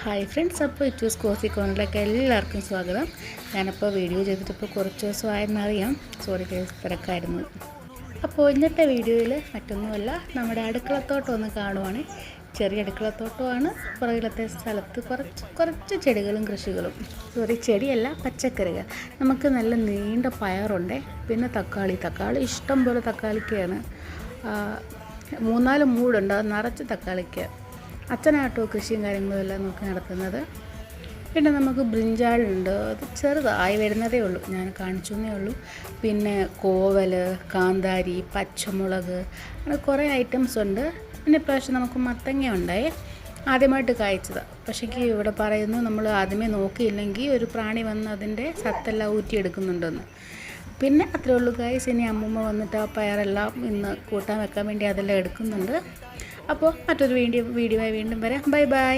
Hi friends, അപ്പോൾ ഇറ്റൂസ് കോസി കോണിലേക്ക് എല്ലാവർക്കും സ്വാഗതം. ഞാനപ്പോൾ വീഡിയോ ചെയ്തിട്ടിപ്പോൾ കുറച്ച് ദിവസമായെന്നറിയാം. സോറി കേസ് തിരക്കായിരുന്നു. അപ്പോൾ ഇന്നത്തെ വീഡിയോയിൽ മറ്റൊന്നുമല്ല, നമ്മുടെ അടുക്കളത്തോട്ടം ഒന്ന് കാണുവാണ്. ചെറിയ അടുക്കളത്തോട്ടമാണ്. പുറകിലത്തെ സ്ഥലത്ത് കുറച്ച് ചെടികളും കൃഷികളും, ചെടിയല്ല, പച്ചക്കറികൾ. നമുക്ക് നല്ല നീണ്ട പയറുണ്ട്, പിന്നെ തക്കാളി ഇഷ്ടം പോലെ തക്കാളിക്കയാണ്. 3-4 മൂടുണ്ട്, അത് നിറച്ച് തക്കാളിക്ക്. അച്ഛനാട്ടോ കൃഷിയും കാര്യങ്ങളും എല്ലാം നോക്കി നടത്തുന്നത്. പിന്നെ നമുക്ക് ബ്രിഞ്ചാളുണ്ട്, അത് ചെറുതായി വരുന്നതേ ഉള്ളൂ, ഞാൻ കാണിച്ചേ ഉള്ളൂ. പിന്നെ കോവൽ, കാന്താരി, പച്ചമുളക്, അങ്ങനെ കുറേ ഐറ്റംസ് ഉണ്ട്. പിന്നെ ഇപ്രാവശ്യം നമുക്ക് മത്തങ്ങ ഉണ്ടായേ, ആദ്യമായിട്ട് കായ്ച്ചത്. പക്ഷേ ഇവിടെ പറയുന്നു നമ്മൾ ആദ്യമേ നോക്കിയില്ലെങ്കിൽ ഒരു പ്രാണി വന്ന് അതിൻ്റെ സത്തെല്ലാം ഊറ്റിയെടുക്കുന്നുണ്ടെന്ന്. പിന്നെ അത്രേ ഉള്ളൂ ഗൈസ്. ഇനി അമ്മൂമ്മ വന്നിട്ട് ആ പയറെല്ലാം ഇന്ന് കൂട്ടാൻ വെക്കാൻ വേണ്ടി അതെല്ലാം എടുക്കുന്നുണ്ട്. അപ്പോൾ മറ്റൊരു വീഡിയോ വീണ്ടും വരാം. Bye bye.